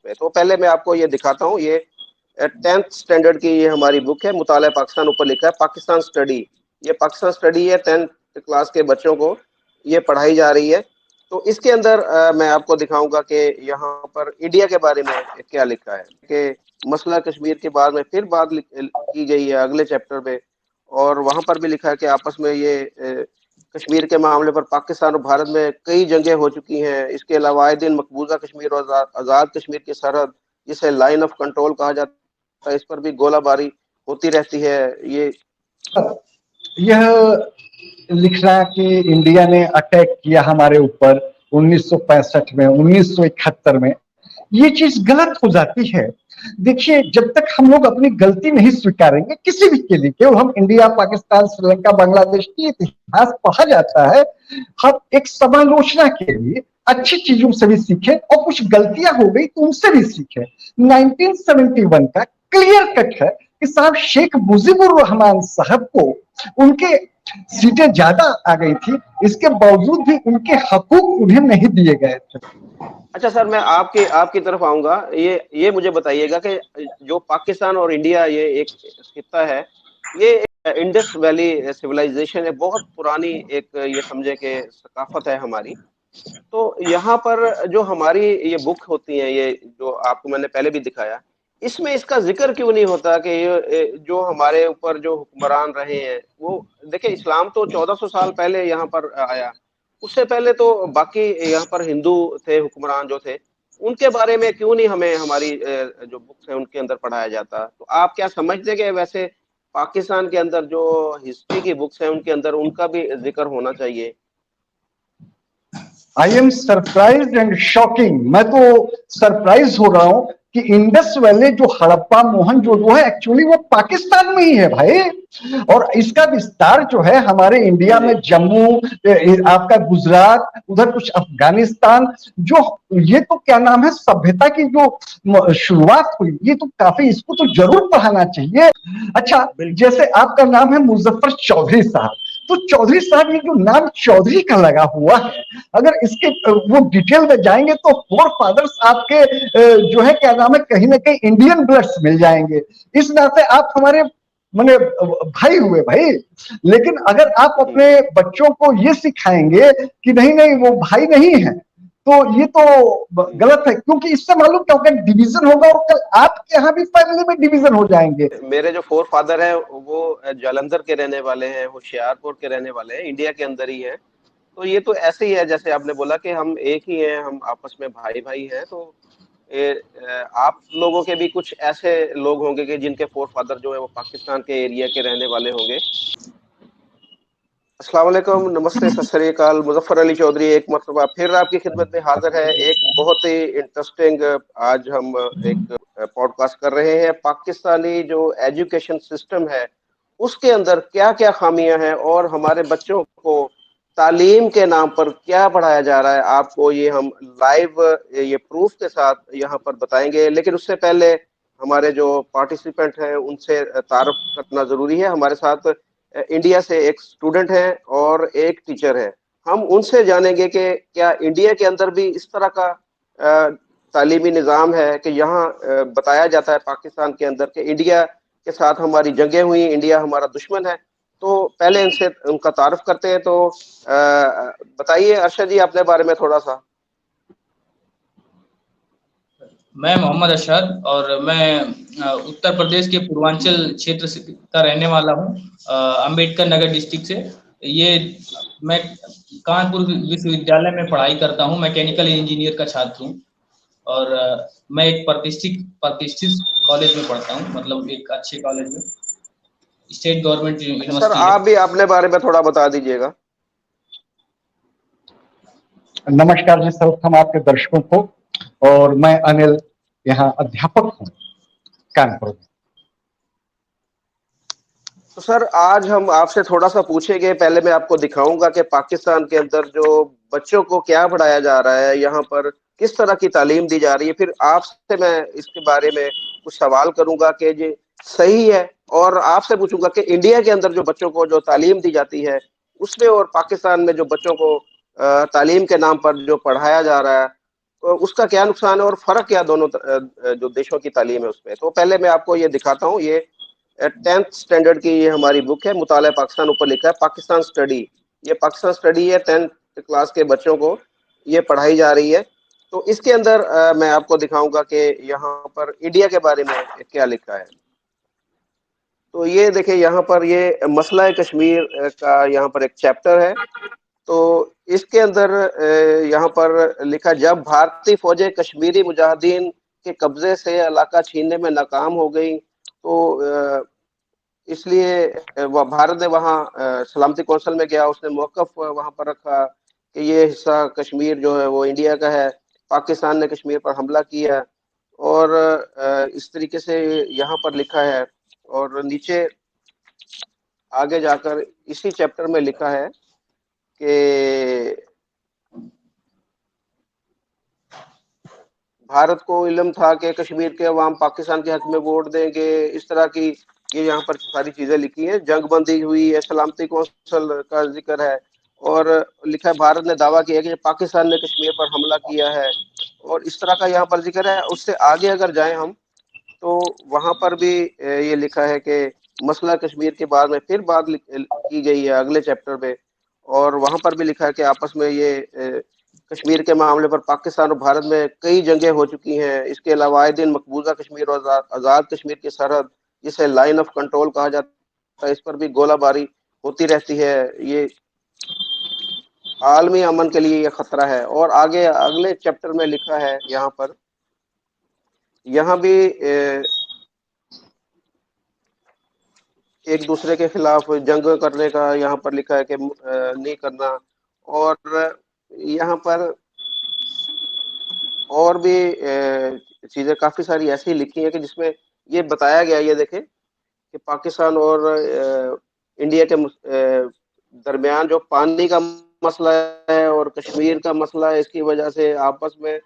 पे। तो पहले मैं आपको ये दिखाता हूँ, ये 10th स्टैंडर्ड की ये हमारी बुक है, मुताला पाकिस्तान, ऊपर लिखा है पाकिस्तान स्टडी। ये पाकिस्तान स्टडी है, 10th क्लास के बच्चों को ये पढ़ाई जा रही है। तो इसके अंदर मैं आपको दिखाऊंगा कि यहाँ पर इंडिया के बारे में क्या लिखा है, कि मसला कश्मीर के बाद में फिर बात की गई है अगले चैप्टर में, और वहां पर भी लिखा है कि आपस में ये कश्मीर के मामले पर पाकिस्तान और भारत में कई जंगें हो चुकी हैं। इसके अलावा आए दिन मकबूजा कश्मीर और आज़ाद कश्मीर की सरहद, जिसे लाइन ऑफ कंट्रोल कहा जाता है, इस पर भी गोलाबारी होती रहती है। यह लिखना कि इंडिया ने अटैक किया हमारे ऊपर 1965 में, 1971 में, ये चीज गलत हो जाती है। देखिए, जब तक हम लोग अपनी गलती नहीं स्वीकारेंगे किसी भी के लिए, केवल हम इंडिया, पाकिस्तान, श्रीलंका, बांग्लादेश की इतिहास पढ़ा जाता है, हम एक समालोचना के लिए अच्छी चीजों से भी सीखें और कुछ गलतियां हो गई तो उनसे भी सीखें। 1971 का क्लियर कट है कि साहब शेख मुजीबुर रहमान साहब को उनके सीटें ज्यादा आ गई थी, इसके बावजूद भी उनके हकूक उन्हें नहीं दिए गए थे। अच्छा सर, मैं आपकी तरफ आऊंगा। ये मुझे बताइएगा कि जो पाकिस्तान और इंडिया ये एक खित्ता है, ये इंडस वैली सिविलाइजेशन है, बहुत पुरानी एक ये समझे कि सकाफत है हमारी। तो यहाँ पर जो हमारी ये बुक होती है, ये जो आपको मैंने पहले भी दिखाया, इसमें इसका जिक्र क्यों नहीं होता कि ये जो हमारे ऊपर जो हुक्मरान रहे हैं, वो देखिए इस्लाम तो 1400 साल पहले यहाँ पर आया, उससे पहले तो बाकी यहाँ पर हिंदू थे हुक्मरान जो थे, उनके बारे में क्यों नहीं हमें हमारी जो बुक्स है उनके अंदर पढ़ाया जाता। तो आप क्या समझते हैं कि वैसे पाकिस्तान के अंदर जो हिस्ट्री की बुक्स है उनके अंदर उनका भी जिक्र होना चाहिए? I am surprise and shocking. मैं तो सरप्राइज हो रहा हूं कि इंडस वैली जो हड़प्पा मोहनजोदड़ो है, एक्चुअली वो पाकिस्तान में ही है भाई। और इसका विस्तार जो है हमारे इंडिया में जम्मू, आपका गुजरात, उधर कुछ अफगानिस्तान, जो ये तो क्या नाम है, सभ्यता की जो शुरुआत हुई, ये तो काफी, इसको तो जरूर पढ़ाना चाहिए। अच्छा, जैसे आपका नाम है मुजफ्फर चौधरी साहब, तो चौधरी साहब, ये जो नाम चौधरी का लगा हुआ है, अगर इसके वो डिटेल में जाएंगे तो फोर फादर्स आपके जो है क्या नाम है, कहीं ना कहीं इंडियन ब्लड्स मिल जाएंगे। इस नाते आप हमारे माने भाई हुए भाई। लेकिन अगर आप अपने बच्चों को ये सिखाएंगे कि नहीं नहीं वो भाई नहीं है, तो ये तो गलत है, क्योंकि इससे मालूम क्या होगा, डिवीजन होगा और कल आपके यहाँ भी फैमिली में डिवीजन हो जाएंगे। मेरे जो फोर फादर हैं वो जालंधर के रहने वाले हैं, होशियारपुर के रहने वाले हैं, इंडिया के अंदर ही हैं। तो ये तो ऐसे ही है जैसे आपने बोला कि हम एक ही हैं, हम आपस में भाई भाई हैं। तो आप लोगों के भी कुछ ऐसे लोग होंगे कि जिनके फोर फादर जो है वो पाकिस्तान के एरिया के रहने वाले होंगे। अस्सलाम वालेकुम, नमस्ते, सत श्री अकाल। मुजफ्फर अली चौधरी एक मरतबा फिर आपकी खिदमत में हाजिर है। एक बहुत ही इंटरेस्टिंग आज हम एक पॉडकास्ट कर रहे हैं। पाकिस्तानी जो एजुकेशन सिस्टम है उसके अंदर क्या क्या खामियां हैं और हमारे बच्चों को तालीम के नाम पर क्या पढ़ाया जा रहा है, आपको ये हम लाइव ये प्रूफ के साथ यहाँ पर बताएंगे। लेकिन उससे पहले हमारे जो पार्टिसिपेंट हैं उनसे तारुफ करना जरूरी है। हमारे साथ इंडिया से एक स्टूडेंट है और एक टीचर है। हम उनसे जानेंगे कि क्या इंडिया के अंदर भी इस तरह का तालीमी निज़ाम है कि यहाँ बताया जाता है पाकिस्तान के अंदर कि इंडिया के साथ हमारी जंगें हुई, इंडिया हमारा दुश्मन है। तो पहले इनसे उनका तारुफ करते हैं। तो बताइए अरशद जी अपने बारे में थोड़ा सा। मैं मोहम्मद अरशद और मैं उत्तर प्रदेश के पूर्वांचल क्षेत्र का रहने वाला हूँ, अंबेडकर नगर डिस्ट्रिक्ट से। ये मैं कानपुर विश्वविद्यालय में पढ़ाई करता हूँ, मैकेनिकल इंजीनियर का छात्र हूँ। और मैं एक प्रतिष्ठित कॉलेज में पढ़ता हूँ, मतलब एक अच्छे कॉलेज में, स्टेट गवर्नमेंट यूनिवर्सिटी। सर आप भी अपने बारे में थोड़ा बता दीजिएगा। नमस्कार जी सर्वप्रथम आपके दर्शकों को, और मैं अनिल, यहाँ अध्यापक हूँ कानपुर में। तो सर आज हम आपसे थोड़ा सा पूछेंगे। पहले मैं आपको दिखाऊंगा कि पाकिस्तान के अंदर जो बच्चों को क्या पढ़ाया जा रहा है, यहाँ पर किस तरह की तालीम दी जा रही है। फिर आपसे मैं इसके बारे में कुछ सवाल करूंगा कि ये सही है, और आपसे पूछूंगा कि इंडिया के अंदर जो बच्चों को जो तालीम दी जाती है उसमें और पाकिस्तान में जो बच्चों को तालीम के नाम पर जो पढ़ाया जा रहा है, उसका क्या नुकसान है और फर्क क्या दोनों जो देशों की तालीम है उसमें। तो पहले मैं आपको ये दिखाता हूँ, ये 10th स्टैंडर्ड की ये हमारी बुक है, मुताला पाकिस्तान, ऊपर लिखा है पाकिस्तान स्टडी। ये पाकिस्तान स्टडी है, 10th क्लास के बच्चों को ये पढ़ाई जा रही है। तो इसके अंदर मैं आपको दिखाऊंगा कि यहाँ पर इंडिया के बारे में क्या लिखा है। तो ये देखिए, यहाँ पर ये मसला कश्मीर का यहाँ पर एक चैप्टर है। तो इसके अंदर यहाँ पर लिखा, जब भारतीय फौजें कश्मीरी मुजाहिदीन के कब्जे से इलाका छीनने में नाकाम हो गई, तो इसलिए वह भारत ने वहाँ सलामती कौंसिल में गया, उसने मौक़िफ़ वहाँ पर रखा कि ये हिस्सा कश्मीर जो है वो इंडिया का है, पाकिस्तान ने कश्मीर पर हमला किया। और इस तरीके से यहाँ पर लिखा है। और नीचे आगे जाकर इसी चैप्टर में लिखा है कि भारत को इल्म था कि कश्मीर के अवाम पाकिस्तान के हक में वोट देंगे, इस तरह की ये यहाँ पर सारी चीजें लिखी हैं। जंगबंदी हुई है, सलामती कौंसिल का जिक्र है, और लिखा है भारत ने दावा किया कि पाकिस्तान ने कश्मीर पर हमला किया है, और इस तरह का यहाँ पर जिक्र है। उससे आगे अगर जाएं हम, तो वहां पर भी ये लिखा है कि मसला कश्मीर के बाद में फिर बात की गई है अगले चैप्टर में, और वहां पर भी लिखा है कि आपस में ये कश्मीर के मामले पर पाकिस्तान और भारत में कई जंगें हो चुकी हैं। इसके अलावा आए दिन मकबूजा कश्मीर और आज़ाद कश्मीर की सरहद, जिसे लाइन ऑफ कंट्रोल कहा जाता है, इस पर भी गोलाबारी होती रहती है। ये आलमी अमन के लिए ये खतरा है। और आगे अगले चैप्टर में लिखा है, यहाँ पर यहाँ भी एक दूसरे के खिलाफ जंग करने का यहाँ पर लिखा है कि नहीं करना। और यहाँ पर और भी चीजें काफी सारी ऐसी लिखी हैं कि जिसमें ये बताया गया, ये देखें कि पाकिस्तान और इंडिया के दरमियान जो पानी का मसला है और कश्मीर का मसला है, इसकी वजह से आपस में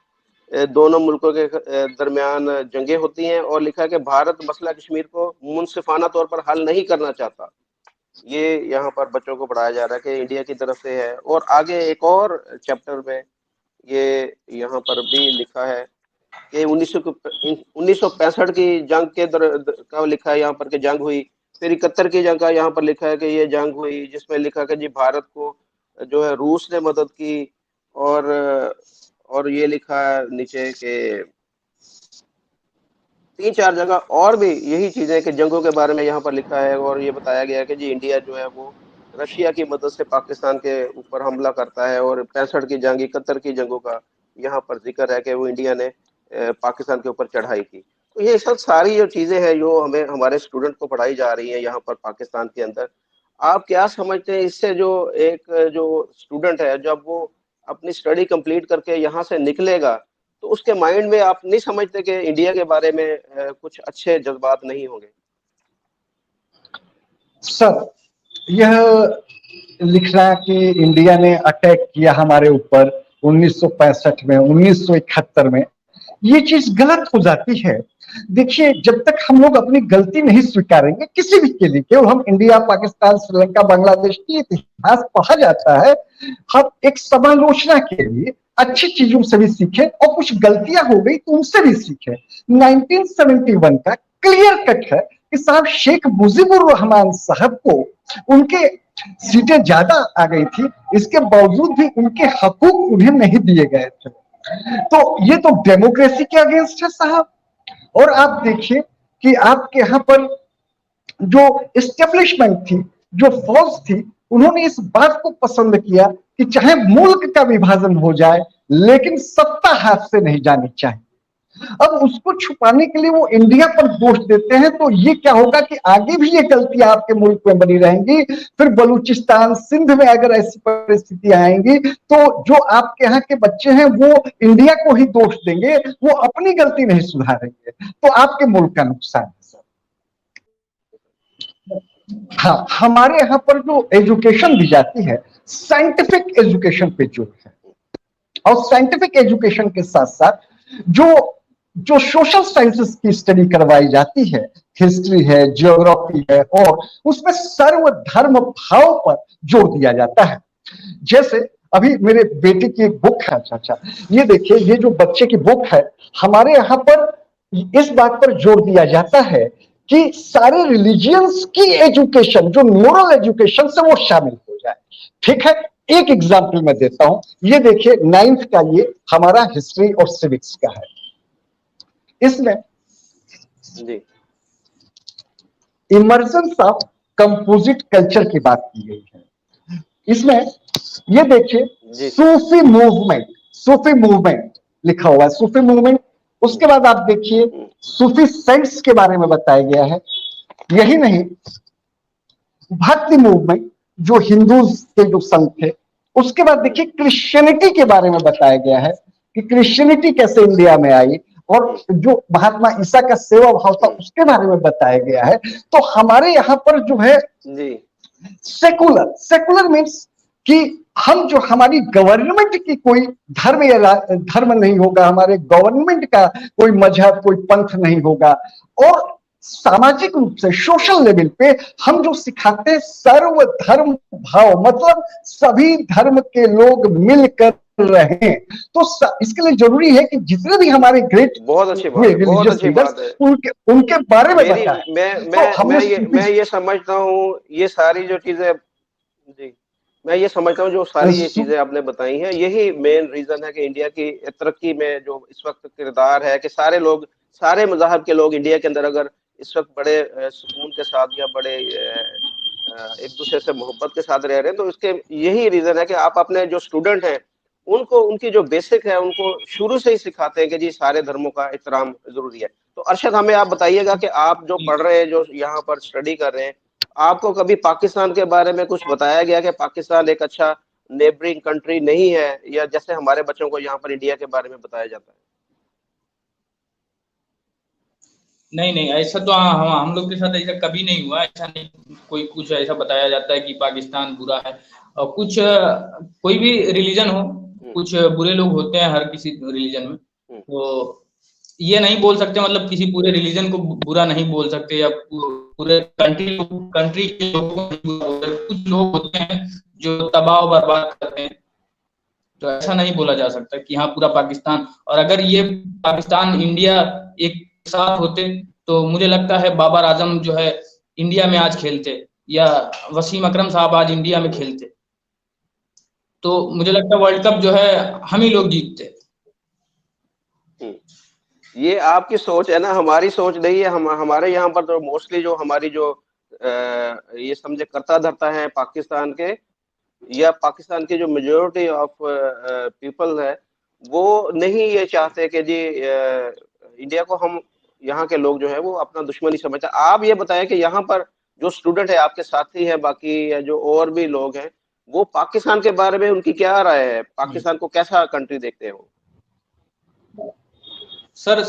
दोनों मुल्कों के दरमियान जंगें होती हैं। और लिखा है कि भारत मसला कश्मीर को मुनसिफाना तौर पर हल नहीं करना चाहता। ये यहाँ पर बच्चो65 को पढ़ाया जा रहा है कि इंडिया की तरफ से है। और आगे एक और चैप्टर में ये यहाँ पर भी लिखा है कि 1965 की जंग के का लिखा है यहाँ पर कि जंग हुई। फिर 71 की जंग का यहाँ पर लिखा है कि ये जंग हुई, जिसमें लिखा कि जी भारत को जो है रूस ने मदद की। और ये लिखा है नीचे के 3-4 जगह और भी यही चीजें कि जंगों के बारे में यहाँ पर लिखा है। और ये बताया गया है कि जी इंडिया जो है वो रशिया की मदद से पाकिस्तान के ऊपर हमला करता है। और 65 की जंग, 71 की जंगों का यहाँ पर जिक्र है कि वो इंडिया ने पाकिस्तान के ऊपर चढ़ाई की। तो ये सब सारी जो चीजें हैं जो हमें हमारे स्टूडेंट को पढ़ाई जा रही है यहाँ पर पाकिस्तान के अंदर, आप क्या समझते हैं इससे? जो एक जो स्टूडेंट है, जब वो अपनी स्टडी कंप्लीट करके यहाँ से निकलेगा, तो उसके माइंड में आप नहीं समझते कि इंडिया के बारे में कुछ अच्छे जज्बात नहीं होंगे? सर, यह लिखना कि इंडिया ने अटैक किया हमारे ऊपर 1965 में, 1971 में, ये चीज गलत हो जाती है। देखिए, जब तक हम लोग अपनी गलती नहीं स्वीकारेंगे किसी भी के लिए, केवल हम इंडिया, पाकिस्तान, श्रीलंका, बांग्लादेश की इतिहास पढ़ा जाता है, हम एक समालोचना के लिए अच्छी चीजों से भी सीखें और कुछ गलतियां हो गई तो उनसे भी सीखें। 1971 का क्लियर कट है कि साहब शेख मुजीबुर रहमान साहब को उनके सीटें ज्यादा आ गई थी, इसके बावजूद भी उनके हकूक उन्हें नहीं दिए गए थे। तो ये तो डेमोक्रेसी के अगेंस्ट है साहब। और आप देखिए कि आपके यहाँ पर जो एस्टेब्लिशमेंट थी, जो फौज थी, उन्होंने इस बात को पसंद किया कि चाहे मुल्क का विभाजन हो जाए लेकिन सत्ता हाथ से नहीं जानी चाहिए। अब उसको छुपाने के लिए वो इंडिया पर दोष देते हैं, तो ये क्या होगा कि आगे भी ये गलतियां आपके मुल्क में बनी रहेंगी। फिर बलूचिस्तान, सिंध में अगर ऐसी परिस्थिति आएंगी तो जो आपके यहाँ के बच्चे हैं वो इंडिया को ही दोष देंगे, वो अपनी गलती नहीं सुधारेंगे, तो आपके मुल्क का नुकसान है सर। हाँ, हमारे यहाँ पर जो एजुकेशन दी जाती है साइंटिफिक एजुकेशन पे जोर है, और साइंटिफिक एजुकेशन के साथ साथ जो सोशल साइंसेस की स्टडी करवाई जाती है, हिस्ट्री है, ज्योग्राफी है, और उसमें सर्वधर्म भाव पर जोर दिया जाता है। जैसे अभी मेरे बेटे की एक बुक है, अच्छा, ये देखिए, ये जो बच्चे की बुक है, हमारे यहाँ पर इस बात पर जोर दिया जाता है कि सारे रिलीजियंस की एजुकेशन, जो मोरल एजुकेशन से वो शामिल हो जाए। ठीक है, एक एग्जाम्पल मैं देता हूं, ये देखिए 9th का, ये हमारा हिस्ट्री और सिविक्स का है। इसमें जी इमर्जेंस ऑफ कंपोजिट कल्चर की बात की गई है। इसमें ये देखिए, जी सूफी मूवमेंट लिखा हुआ है, सूफी मूवमेंट। उसके बाद आप देखिए सूफी सेंट्स के बारे में बताया गया है। यही नहीं, भक्ति मूवमेंट, जो हिंदू के जो संत थे। उसके बाद देखिए क्रिश्चियनिटी के बारे में बताया गया है कि क्रिश्चियनिटी कैसे इंडिया में आई, और जो महात्मा ईसा का सेवा भाव था उसके बारे में बताया गया है। तो हमारे यहाँ पर जो है जी सेकुलर मीन्स कि हम जो, हमारी गवर्नमेंट की कोई धर्म या धर्म नहीं होगा, हमारे गवर्नमेंट का कोई मजहब, कोई पंथ नहीं होगा। और सामाजिक रूप से, सोशल लेवल पे हम जो सिखाते हैं सर्व धर्म भाव, मतलब सभी धर्म के लोग मिलकर रहे। तो इसके लिए जरूरी है कि जितने भी हमारे ग्रेट बहुत अच्छी हुए बात है, बहुत रिलीजियस अच्छी लीडर्स, बात है। उनके बारे में मेरी बताएं। मैं तो हमने मैं ये समझता हूँ, ये सारी जो चीजें, जी मैं ये समझता हूँ जो सारी ये चीजें आपने बताई हैं, यही मेन रीजन है कि इंडिया की तरक्की में जो इस वक्त किरदार है कि सारे लोग, सारे मज़हब के लोग इंडिया के अंदर अगर इस वक्त बड़े सुकून के साथ या बड़े एक दूसरे से मोहब्बत के साथ रह रहे हैं, तो इसके यही रीजन है कि आप अपने जो स्टूडेंट हैं उनको, उनकी जो बेसिक है उनको शुरू से ही सिखाते हैं कि जी सारे धर्मों का एहतराम जरूरी है। तो अरशद, हमें आप बताइएगा कि आप जो पढ़ रहे हैं, जो यहाँ पर स्टडी कर रहे हैं, आपको कभी पाकिस्तान के बारे में कुछ बताया गया कि पाकिस्तान एक अच्छा नेबरिंग कंट्री नहीं है, या जैसे हमारे बच्चों को यहाँ पर इंडिया के बारे में बताया जाता है? नहीं नहीं, ऐसा तो हम लोग के साथ ऐसा कभी नहीं हुआ। ऐसा नहीं कोई कुछ ऐसा बताया जाता है कि पाकिस्तान बुरा है। और कुछ कोई भी रिलीजन हो, कुछ बुरे लोग होते हैं हर किसी रिलीजन में। तो ये नहीं बोल सकते, मतलब किसी पूरे रिलीजन को बुरा नहीं बोल सकते, या पूरे कंट्री के लोगों को नहीं बुरा बोल सकते। कुछ लोग होते हैं जो तबाह बर्बाद करते हैं, तो ऐसा नहीं बोला जा सकता कि हाँ पूरा पाकिस्तान। और अगर ये पाकिस्तान इंडिया एक साथ होते तो मुझे लगता है बाबर आजम जो है इंडिया में आज खेलते, या वसीम अकरम साहब आज इंडिया में खेलते। तो मुझे लगता है वर्ल्ड कप जो है हम ही लोग जीतते। ये आपकी सोच है ना, हमारी सोच नहीं है। हम हमारे यहाँ पर तो मोस्टली जो हमारी जो ये समझे करता धरता है पाकिस्तान के, या पाकिस्तान की जो मेजोरिटी ऑफ पीपल है, वो नहीं ये चाहते कि जी इंडिया को, हम यहाँ के लोग जो है वो अपना दुश्मन ही समझते। आप ये बताएं कि यहाँ पर जो स्टूडेंट है, आपके साथी हैं बाकी, या जो और भी लोग हैं, वो पाकिस्तान के बारे में उनकी क्या राय है, पाकिस्तान को कैसा कंट्री देखते हैं वो? सर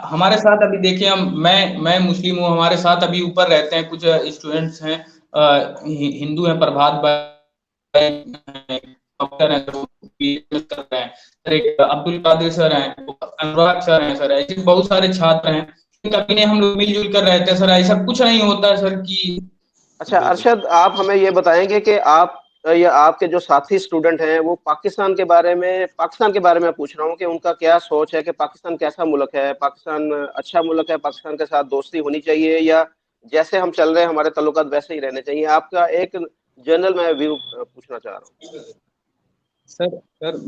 हमारे साथ अभी देखिए, मैं मुस्लिम हूँ, हमारे साथ अभी ऊपर रहते हैं कुछ स्टूडेंट्स हैं, हिंदू हैं, प्रभात डॉक्टर हैं, कर रहे हैं सर, एक अब्दुल कादिर सर हैं, अनुराग सर हैं सर, ऐसे बहुत सारे छात्र हैं। कभी नहीं हम लोग मिलजुल कर रहते हैं सर, ऐसा कुछ नहीं होता है सर कि। अच्छा अरशद, आप हमें ये बताएंगे कि आप या आपके जो साथी स्टूडेंट हैं, वो पाकिस्तान के बारे में मैं पूछ रहा हूँ कि उनका क्या सोच है कि पाकिस्तान कैसा मुल्क है, पाकिस्तान अच्छा मुल्क है, पाकिस्तान के साथ दोस्ती होनी चाहिए, या जैसे हम चल रहे हैं हमारे ताल्लुकात वैसे ही रहने चाहिए? आपका एक जनरल मैं व्यू पूछना चाह रहा हूँ। सर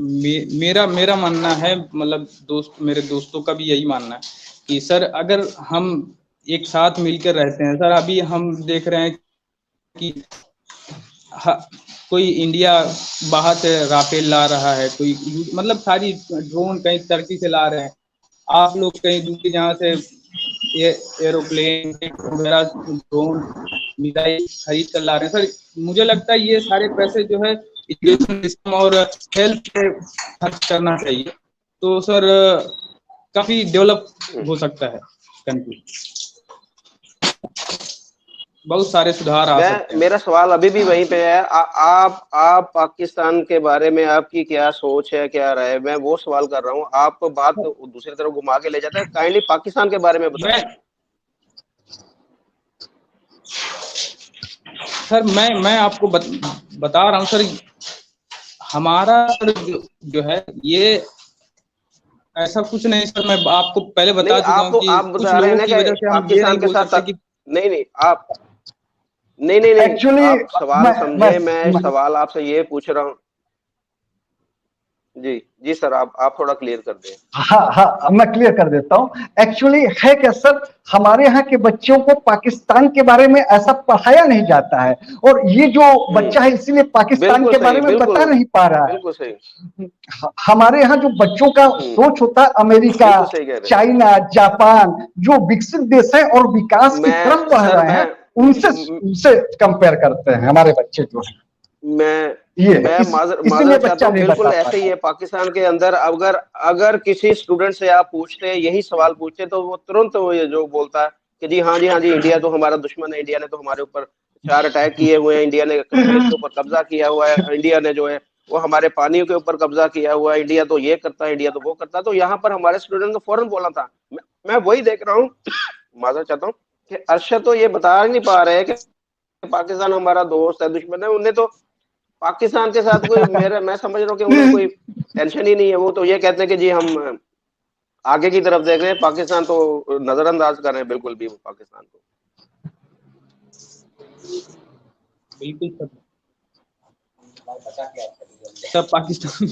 मेरा मानना है, मतलब मेरे दोस्तों का भी यही मानना है कि सर अगर हम एक साथ मिलकर रहते हैं सर, अभी हम देख रहे हैं कि कोई इंडिया बाहर से राफेल ला रहा है, कोई मतलब सारी ड्रोन कहीं टर्की से ला रहे हैं, आप लोग कहीं दूसरी जगह से एरोप्लेन वगैरह, ड्रोन, मिसाइल खरीद कर ला रहे हैं सर। मुझे लगता है ये सारे पैसे जो है एजुकेशन सिस्टम और हेल्थ पे खर्च करना चाहिए, तो सर काफी डेवलप हो सकता है कंट्री, बहुत सारे सुधार आ सकते हैं। मेरा सवाल अभी भी वहीं पे है। आप पाकिस्तान के बारे में आपकी क्या सोच है, क्या राय है? मैं वो सवाल कर रहा हूँ, आप बात दूसरी तरफ घुमा के ले जाते हैं। काइंडली पाकिस्तान के बारे में बताएं। सर मैं आपको बता रहा हूँ सर, हमारा सर जो है ये ऐसा कुछ नहीं सर, मैं आपको पहले बता नहीं, चुका आप हूँ तो कि आप कुछ बता रहे हैं लोगों ना की कि वजह से हम ये पाकिस्तान नहीं के बोल साथ सकते कि नहीं नहीं आप नहीं नहीं नहीं एक्चुअली आप सवाल समझे, मैं मैं सवाल आपसे ये पूछ रहा हूँ। जी जी सर, आप थोड़ा क्लियर कर दें। हाँ हाँ, मैं क्लियर कर देता हूँ। एक्चुअली है क्या सर, हमारे यहाँ के बच्चों को पाकिस्तान के बारे में ऐसा पढ़ाया नहीं जाता है, और ये जो बच्चा है इसीलिए पाकिस्तान बिल्कुल के सही, बारे में बिल्कुल बता नहीं पा रहा है। बिल्कुल सही। हमारे यहाँ जो बच्चों का सोच होता है, अमेरिका, बिल्कुल सही कह रहे हैं। चाइना, जापान, जो विकसित देश है और विकास की मैं तरफ बढ़ सर रहे हैं, उनसे उनसे कंपेयर करते हैं हमारे बच्चे जो है। मैं ये है, मैं इसीलिए माजरत चाहता बच्चा हूँ, नहीं बिल्कुल बता ऐसे ही पाता। है। पाकिस्तान के अंदर अगर अगर किसी स्टूडेंट से आप पूछते, यही सवाल पूछते, तो वो तुरंत वो ये जो बोलता है कि जी हाँ जी हाँ जी, इंडिया तो हमारा दुश्मन है, इंडिया ने तो हमारे ऊपर 4 अटैक किए हुए हैं, इंडिया ने कश्मीर के ऊपर कब्जा किया हुआ है, इंडिया ने जो है वो हमारे पानियों के ऊपर कब्जा किया हुआ है, इंडिया तो ये करता है, इंडिया तो वो करता है। तो यहाँ पर हमारे स्टूडेंट को फौरन बोला था। मैं वही देख रहा हूँ, माजरत चाहता हूँ कि अरशद तो ये बता नहीं पा रहे हैं कि पाकिस्तान हमारा दोस्त है, दुश्मन है। उन्हें तो पाकिस्तान के साथ कोई मैं समझ रहा हूँ कि उन्हें कोई टेंशन ही नहीं है। वो तो ये कहते हैं कि जी हम आगे की तरफ देख रहे हैं, पाकिस्तान तो नजरअंदाज कर रहे हैं बिल्कुल भी वो पाकिस्तान को। बिल्कुल सर पाकिस्तान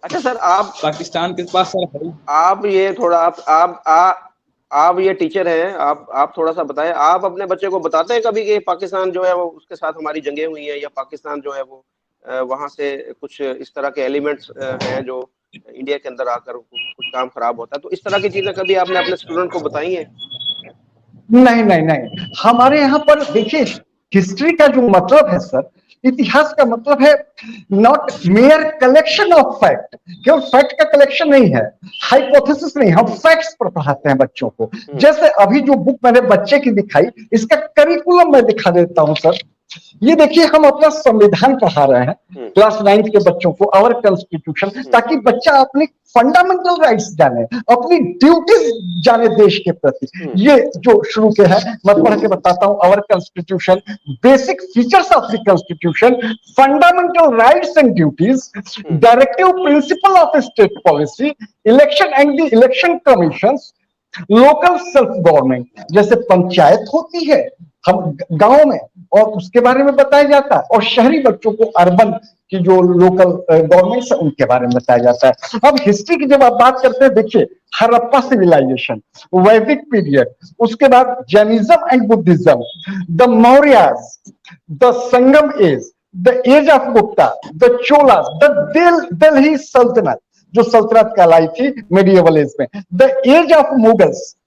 अच्छा सर, पाकिस्तान के पास सर है। आप ये थोड़ा आप ये टीचर हैं, आप थोड़ा सा बताएं, आप अपने बच्चे को बताते हैं कभी कि पाकिस्तान जो है वो उसके साथ हमारी जंगें हुई हैं, या पाकिस्तान जो है वो वहां से कुछ इस तरह के एलिमेंट्स हैं जो इंडिया के अंदर आकर कुछ काम खराब होता है, तो इस तरह की चीजें कभी आपने अपने स्टूडेंट को बताई हैं? नहीं नहीं नहीं, हमारे यहाँ पर देखिए, हिस्ट्री का जो मतलब है सर, इतिहास का मतलब है not mayor collection of fact. केवल फैक्ट का कलेक्शन नहीं है, हाइपोथेसिस नहीं, हम फैक्ट्स पर पढ़ाते हैं बच्चों को। जैसे अभी जो बुक मैंने बच्चे की दिखाई, इसका करिकुलम मैं दिखा देता हूं सर। ये देखिए, हम अपना संविधान पढ़ा रहे हैं क्लास 9 के बच्चों को, आवर कॉन्स्टिट्यूशन, ताकि बच्चा अपनी फंडामेंटल राइट्स जाने, अपनी ड्यूटीज जाने देश के प्रति। ये जो शुरू के है, मैं पढ़ के बताता हूं। Our constitution, basic features of the constitution, fundamental rights and duties, directive principle of state policy, election and the election commission, local self government, जैसे पंचायत होती है हम गांव में, और उसके बारे में बताया जाता है, और शहरी बच्चों को अर्बन की जो लोकल गवर्नमेंट्स है उनके बारे में बताया जाता है। अब हिस्ट्री की जब आप बात करते हैं, देखिए हड़प्पा सिविलाइजेशन, वैदिक पीरियड, उसके बाद Jainism and Buddhism, the Mauryas, the Sangam age, the age of Gupta, the Cholas, the Delhi Sultanate जो सल्तनत कहलाई थी मेडिएवल एज में, द एज ऑफ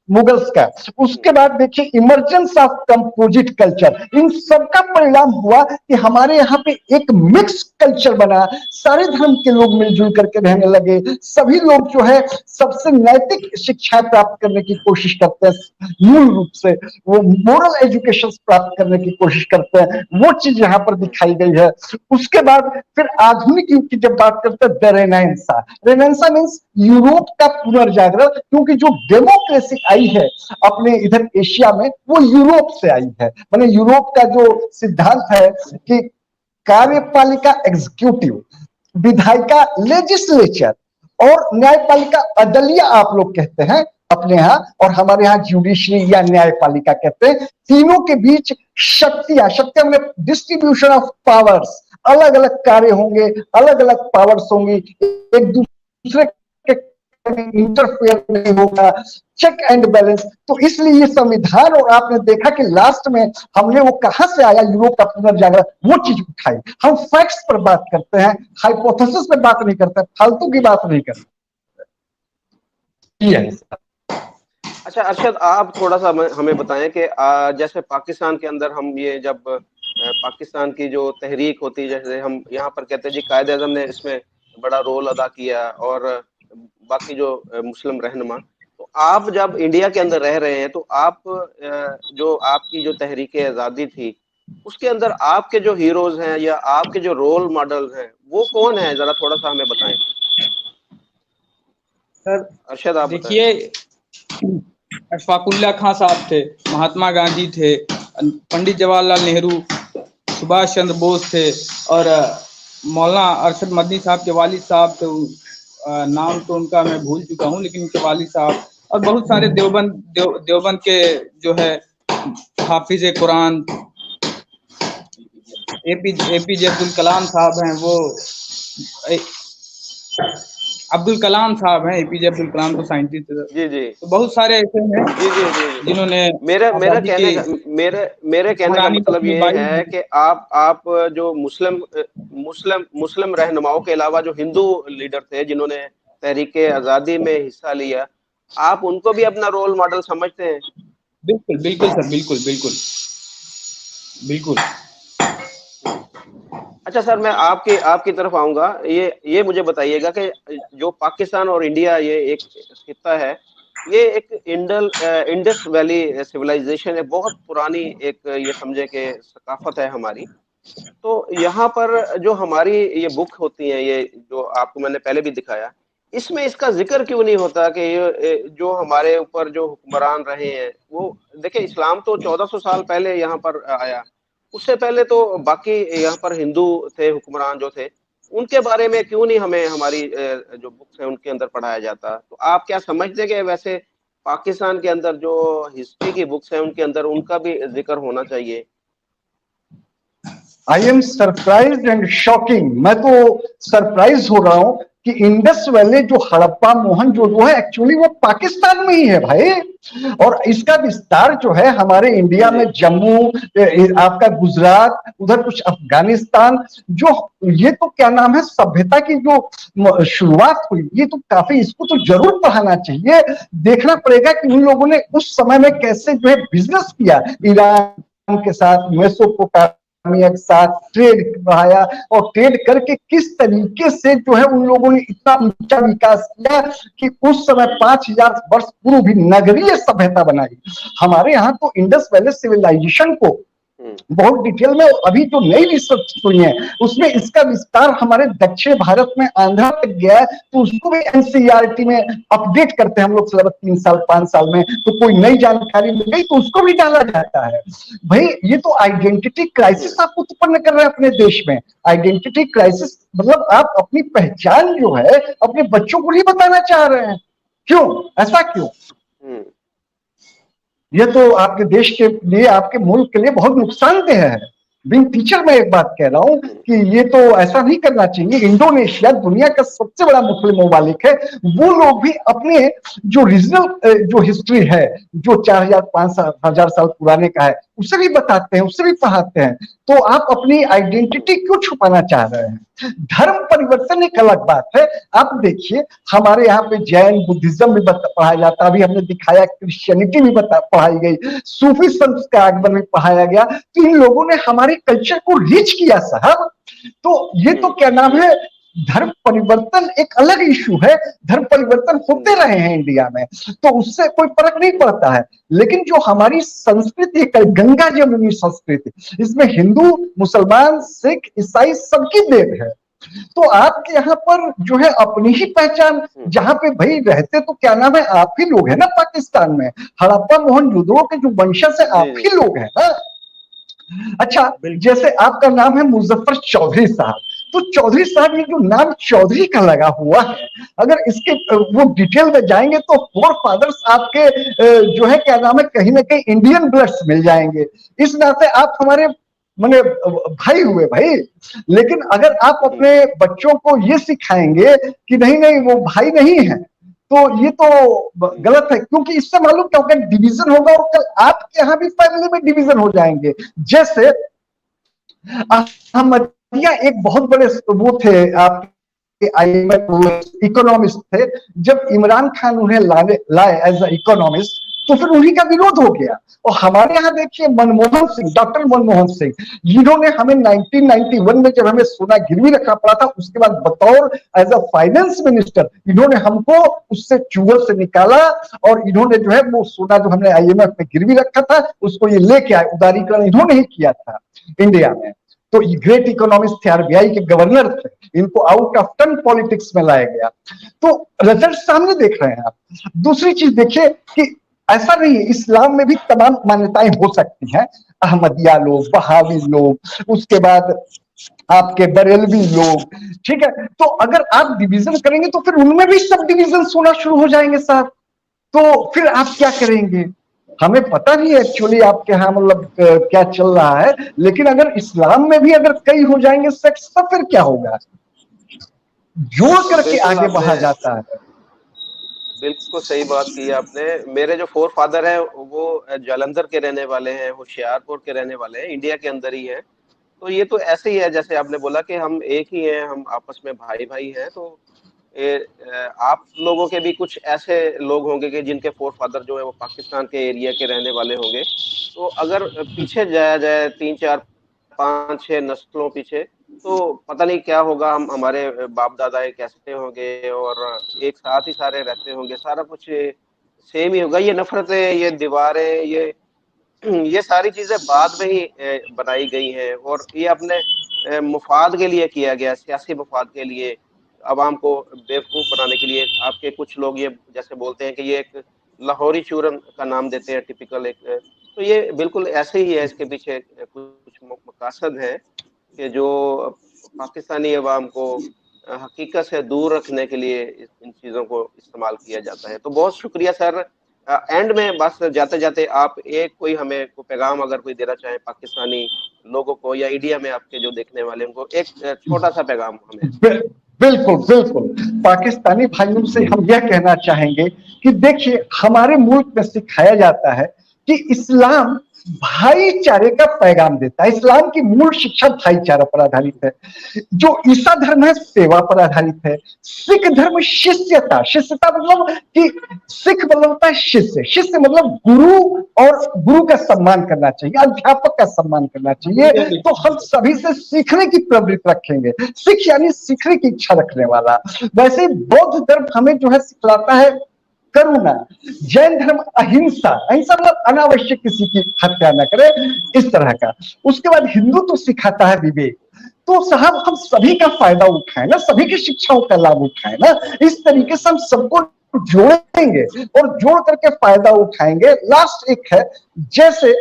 मुगल्स का। उसके बाद देखिए इमर्जेंस ऑफ कंपोजिट कल्चर। इन सबका परिणाम हुआ कि हमारे यहाँ पे एक मिक्स कल्चर बना, सारे धर्म के लोग मिलजुल करके रहने लगे, सभी लोग जो है सबसे नैतिक शिक्षा प्राप्त करने की कोशिश करते हैं, मूल रूप से वो मोरल एजुकेशन प्राप्त करने की कोशिश करते हैं। वो चीज यहाँ पर दिखाई गई है। उसके बाद फिर आधुनिक युग की जब बात करते हैं, the renaissance. Renaissance means Europe का पुनर्जागरण, क्योंकि जो डेमोक्रेसी आई है अपने इधर एशिया में, वो यूरोप से आई है। माने यूरोप का जो सिद्धांत है कि कार्यपालिका एग्जीक्यूटिव, विधायिका लेजिस्लेचर, और न्यायपालिका अदलिया आप लोग कहते हैं अपने यहाँ, और हमारे यहाँ जुडिशरी या न्यायपालिका कहते हैं। तीनों के बीच शक्तियां मतलब डिस्ट्रीब्यूशन ऑफ पावर्स, अलग अलग कार्य होंगे, अलग अलग पावर्स होंगी, एक दूसरे के इंटरफेयर नहीं होगा, चेक एंड बैलेंस। तो इसलिए ये संविधान, और आपने देखा कि लास्ट में हमने वो कहां से आया, यूरोप का पुनर्जागरण, वो चीज उठाई। हम फैक्ट्स पर बात करते हैं, हाइपोथेसिस पर बात नहीं करते, फालतू की बात नहीं करते। अच्छा अरशद, आप थोड़ा सा हमें बताएं कि जैसे पाकिस्तान के अंदर हम ये जब पाकिस्तान की जो तहरीक होती है, जैसे हम यहाँ पर कहते हैं जी कायद आज़म ने इसमें बड़ा रोल अदा किया, और बाकी जो मुस्लिम रहनुमा, तो आप जब इंडिया के अंदर रह रहे हैं, तो आप जो आपकी जो तहरीक आज़ादी थी, उसके अंदर आपके जो हीरोज हैं या आपके जो रोल मॉडल्स हैं, वो कौन है, जरा थोड़ा सा हमें बताएं सर। अरशद, आप बताएं। देखिए, अशफाकुल्ला खां साहब थे, महात्मा गांधी थे, पंडित जवाहरलाल नेहरू, सुभाष चंद्र बोस थे, और मौलाना अरशद मदनी साहब के वालिद साहब, तो नाम तो उनका मैं भूल चुका हूँ, लेकिन उनके वालिद साहब और बहुत सारे देवबंद के जो है हाफिज कुरान एपीजे अब्दुल कलाम साहब हैं, वो अब्दुल कलाम साहब हैं, एपीजे अब्दुल कलाम तो साइंटिस्ट, जी जी तो बहुत सारे ऐसे हैं जी जी जी जी जिन्होंने मेरा मेरा आजादी कहने की का मेरे कहने का हुक्मरानी में मतलब अपनी ये बाई है कि आप जो मुस्लिम रहनुमाओं के अलावा जो हिंदू लीडर थे जिन्होंने तहरीक आजादी में हिस्सा लिया, आप उनको भी अपना रोल मॉडल समझते हैं? बिल्कुल बिल्कुल सर, बिल्कुल बिल्कुल बिल्कुल। अच्छा सर, मैं आपकी आपकी तरफ आऊंगा। ये मुझे बताइएगा कि जो पाकिस्तान और इंडिया ये एक खित्ता है, ये एक इंडस वैली सिविलाइजेशन है, बहुत पुरानी एक ये समझे कि सकाफत है हमारी। तो यहाँ पर जो हमारी ये बुक होती हैं, ये जो आपको मैंने पहले भी दिखाया, इसमें इसका जिक्र क्यों नहीं होता कि ये जो हमारे ऊपर जो हुक्मरान रहे हैं, वो देखिए इस्लाम तो 1400 साल पहले यहाँ पर आया। उससे पहले तो बाकी यहाँ पर हिंदू थे हुक्मरान जो थे, उनके बारे में क्यों नहीं हमें हमारी जो बुक्स है उनके अंदर पढ़ाया जाता? तो आप क्या समझते हैं कि वैसे पाकिस्तान के अंदर जो हिस्ट्री की बुक्स हैं उनके अंदर उनका भी जिक्र होना चाहिए? I am surprise and shocking. मैं तो सरप्राइज हो रहा हूं कि इंडस वैली जो हड़प्पा मोहनजोदड़ो है एक्चुअली वो पाकिस्तान में ही है भाई। और इसका विस्तार जो है हमारे इंडिया में जम्मू, आपका गुजरात, उधर कुछ अफगानिस्तान, जो ये तो क्या नाम है सभ्यता की जो शुरुआत हुई, ये तो काफी, इसको तो जरूर पढ़ाना चाहिए। देखना पड़ेगा कि उन लोगों ने उस समय में कैसे जो है बिजनेस किया ईरान के साथ, मेसोपोटामिया के साथ ट्रेड बढ़ाया, और ट्रेड करके किस तरीके से जो है उन लोगों ने इतना ऊंचा विकास किया कि उस समय 5000 वर्ष पूर्व भी नगरीय सभ्यता बनाई। हमारे यहाँ तो इंडस वैली सिविलाइजेशन को बहुत डिटेल में अभी जो नई रिसर्च हुई है उसमें इसका विस्तार हमारे दक्षिण भारत में आंध्रा तक गया है, तो उसको भी एनसीईआरटी में अपडेट करते हैं हम लोग सिलेबस 3 साल 5 साल में। तो कोई नई जानकारी मिल गई तो उसको भी डाला जाता है। भाई ये तो आइडेंटिटी क्राइसिस आप उत्पन्न कर रहे हैं अपने देश में। आइडेंटिटी क्राइसिस मतलब आप अपनी पहचान जो है अपने बच्चों को नहीं बताना चाह रहे हैं। क्यों, ऐसा क्यों? ये तो आपके देश के लिए, आपके मुल्क के लिए बहुत नुकसानदेह है। बीइंग टीचर मैं एक बात कह रहा हूं कि ये तो ऐसा नहीं करना चाहिए। इंडोनेशिया दुनिया का सबसे बड़ा मुस्लिम ममालिक है, वो लोग भी अपने जो रीजनल जो हिस्ट्री है जो 4000-5000 साल पुराने का है उसे भी बताते हैं, उसे भी पढ़ाते हैं। तो आप अपनी आइडेंटिटी क्यों छुपाना चाह रहे हैं? धर्म परिवर्तन एक अलग बात है। आप देखिए हमारे यहाँ पे जैन बुद्धिज्म भी पढ़ाया जाता है, अभी हमने दिखाया क्रिश्चियनिटी भी पढ़ाई गई, सूफी संत का आगमन भी पढ़ाया गया। तो इन लोगों ने हमारे कल्चर को रीच किया साहब। तो ये तो क्या नाम है, धर्म परिवर्तन एक अलग इशू है। धर्म परिवर्तन होते रहे हैं इंडिया में, तो उससे कोई फर्क नहीं पड़ता है। लेकिन जो हमारी संस्कृति है गंगा जमुनी संस्कृति, इसमें हिंदू, मुसलमान, सिख, ईसाई सबकी देन है। तो आपके यहाँ पर जो है अपनी ही पहचान, जहां पे भाई रहते तो क्या नाम है आप ही लोग है ना पाकिस्तान में, हड़प्पा मोहनजोदड़ो के जो वंशज है आप ही लोग है ना। अच्छा, जैसे आपका नाम है मुजफ्फर चौधरी साहब, तो चौधरी साहब ये जो नाम चौधरी का लगा हुआ है, अगर इसके वो डिटेल में जाएंगे तो फोर फादर्स आपके जो है क्या नाम है कहीं ना कहीं इंडियन ब्लड्स मिल जाएंगे। इस नाते आप हमारे माने भाई हुए भाई। लेकिन अगर आप अपने बच्चों को ये सिखाएंगे कि नहीं नहीं वो भाई नहीं है, तो ये तो गलत है। क्योंकि इससे मालूम क्या होगा, डिवीजन होगा और कल आपके यहाँ भी फैमिली में डिवीजन हो जाएंगे। जैसे अहमदिया एक बहुत बड़े वो थे आपके इकोनॉमिस्ट थे। जब इमरान खान उन्हें लाए एज ए इकोनॉमिस्ट तो फिर उन्हीं का विरोध हो गया। और हमारे यहाँ देखिए मनमोहन सिंह, डॉक्टर मनमोहन सिंह, जिन्होंने हमें 1991 में जब हमें सोना गिरवी रखना पड़ा था, उसके बाद बतौर एज अ फाइनेंस मिनिस्टर इन्होंने हमको उससे चूहे से निकाला, और इन्होंने जो है वो सोना जो हमने IMF में गिरवी रखा था उसको ये लेके आए। उदारीकरण इन्होंने ही किया था इंडिया में। तो ये ग्रेट इकोनॉमिस्ट थे, RBI के गवर्नर थे, इनको आउट ऑफ टर्न पॉलिटिक्स में लाया गया। तो रिजल्ट सामने देख रहे हैं आप। दूसरी चीज देखिए कि ऐसा नहीं है, इस्लाम में भी तमाम मान्यताएं हो सकती हैं। अहमदिया लोग, बहावी लोग, उसके बाद आपके बरेलवी लोग, ठीक है। तो अगर आप डिवीजन करेंगे तो फिर उनमें भी सब डिवीजन होना शुरू हो जाएंगे साहब, तो फिर आप क्या करेंगे? हमें पता नहीं है एक्चुअली आपके यहाँ मतलब क्या चल रहा है, लेकिन अगर इस्लाम में भी अगर कई हो जाएंगे सेक्स तो फिर क्या होगा? जोड़ करके बिल्कुल आगे आपने बढ़ा जाता है। बिल्कुल सही बात की आपने। मेरे जो फोर फादर हैं वो जालंधर के रहने वाले हैं, होशियारपुर के रहने वाले हैं, इंडिया के अंदर ही हैं। तो ये तो ऐसे ही है जैसे आपने बोला कि हम एक ही हैं, हम आपस में भाई भाई हैं। तो आप लोगों के भी कुछ ऐसे लोग होंगे कि जिनके फोर फादर जो है वो पाकिस्तान के एरिया के रहने वाले होंगे। तो अगर पीछे जाया जाए 3 4 5 6 नस्लों पीछे, तो पता नहीं क्या होगा। हम हमारे बाप दादा कैसे होंगे और एक साथ ही सारे रहते होंगे, सारा कुछ सेम ही होगा। ये नफरतें, ये दीवारें, ये सारी चीजें बाद में ही बनाई गई हैं और ये अपने मुफाद के लिए किया गया, सियासी मुफाद के लिए, अवाम को बेवकूफ बनाने के लिए। आपके कुछ लोग ये जैसे बोलते हैं कि ये एक लाहौरी चूरन का नाम देते हैं, टिपिकल एक तो ये बिल्कुल ऐसे ही है। इसके पीछे कुछ मकासद है कि जो पाकिस्तानी अवाम को हकीकत से दूर रखने के लिए इन चीज़ों को इस्तेमाल किया जाता है। तो बहुत शुक्रिया सर। एंड में बस जाते जाते आप एक कोई हमें को पैगाम अगर कोई देना चाहें पाकिस्तानी लोगों को या इंडिया में आपके जो देखने वाले उनको, एक छोटा सा पैगाम हमें। बिल्कुल बिल्कुल, पाकिस्तानी भाइयों से हम यह कहना चाहेंगे कि देखिए, हमारे मुल्क में सिखाया जाता है कि इस्लाम भाईचारे का पैगाम देता है। इस्लाम की मूल शिक्षा भाईचारा पर आधारित है। जो ईसा धर्म है सेवा पर आधारित है। सिख धर्म शिष्यता, शिष्यता मतलब कि सिख मतलब होता है शिष्य, शिष्य मतलब गुरु, और गुरु का सम्मान करना चाहिए, अध्यापक का सम्मान करना चाहिए। तो हम सभी से सीखने की प्रवृत्ति रखेंगे। सिख यानी सीखने की इच्छा रखने वाला। वैसे ही बौद्ध धर्म हमें जो है सिखलाता है करुणा। जैन धर्म अहिंसा, अहिंसा मतलब अनावश्यक किसी की हत्या न करे, इस तरह का। उसके बाद हिंदू तो सिखाता है विवेक। तो साहब हम सभी का फायदा उठाएं ना, सभी की शिक्षाओं का लाभ उठाएं ना। इस तरीके से हम सबको जोड़ेंगे और जोड़ करके फायदा उठाएंगे। लास्ट एक है, जैसे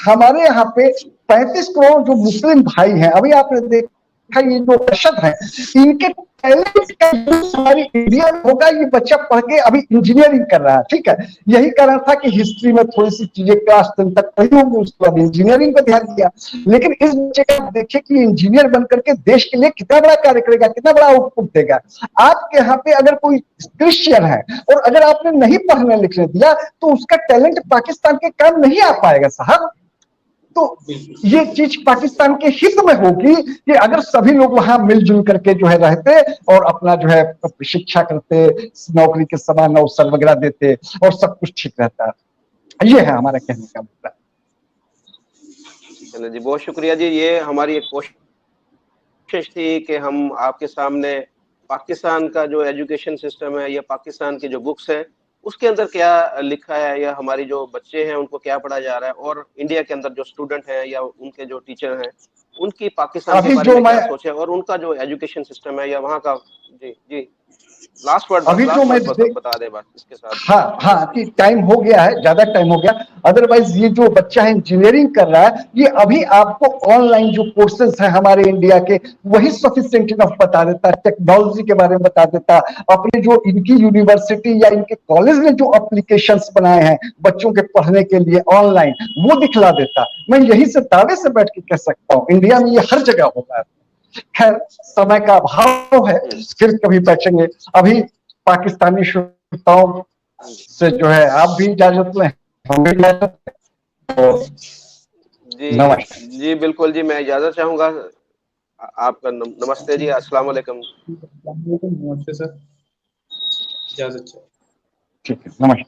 हमारे यहाँ पे 35 करोड़ जो मुस्लिम भाई हैं, अभी आपने देखा ये जो दहशत है, इनके टैलेंट का यूज हमारी इंडिया में होगा। ये बच्चा पढ़ के अभी इंजीनियरिंग कर रहा है, ठीक है। यही कारण था कि हिस्ट्री में थोड़ी सी चीजें क्लास 10 तक पढ़ी होंगी, उसके बाद इंजीनियरिंग पर ध्यान दिया। लेकिन इस बच्चे का देखिए कि इंजीनियर बन करके देश के लिए कितना बड़ा कार्य करेगा, कितना बड़ा आउटपुट देगा। आपके यहाँ पे अगर कोई क्रिश्चियन है और अगर आपने नहीं पढ़ने लिखने दिया तो उसका टैलेंट पाकिस्तान के काम नहीं आ पाएगा साहब। तो ये चीज पाकिस्तान के हित में होगी कि अगर सभी लोग वहां मिलजुल करके जो है रहते और अपना जो है शिक्षा करते, नौकरी के समान अवसर वगैरह देते और सब कुछ ठीक रहता। ये है हमारा कहने का मतलब। चलो जी, बहुत शुक्रिया जी। ये हमारी एक कोशिश थी कि हम आपके सामने पाकिस्तान का जो एजुकेशन सिस्टम है या पाकिस्तान की जो बुक्स है उसके अंदर क्या लिखा है, या हमारी जो बच्चे हैं उनको क्या पढ़ा जा रहा है, और इंडिया के अंदर जो स्टूडेंट हैं या उनके जो टीचर हैं उनकी पाकिस्तान के अभी बारे जो में मैं क्या सोच है और उनका जो एजुकेशन सिस्टम है या वहाँ का। जी जी, लास्ट वर्ड अभी जो मैं बता दें बस इसके साथ। हाँ हाँ, कि टाइम हो गया है, ज्यादा टाइम हो गया। अदरवाइज ये जो बच्चा है इंजीनियरिंग कर रहा है, ये अभी आपको ऑनलाइन जो कोर्सेज हैं हमारे इंडिया के, वही सफिशिएंट इनफ बता देता है, टेक्नोलॉजी के बारे में बता देता है। अपने जो इनकी यूनिवर्सिटी या इनके कॉलेज ने जो एप्लीकेशंस बनाए हैं बच्चों के पढ़ने के लिए ऑनलाइन, वो दिखला देता। मैं यही से दावे से बैठ के कह सकता हूँ इंडिया में ये हर जगह होता है। खैर, समय का अभाव है, फिर कभी बैठेंगे। अभी पाकिस्तानी श्रोताओं से जो है आप भी इजाजत लें, हम भी इजाजत लें। तो जी नमस्कार। जी बिल्कुल जी, मैं इजाजत चाहूंगा। आपका नमस्ते जी, अस्सलाम वालेकुम। नमस्ते सर, इजाजत। ठीक है, नमस्कार।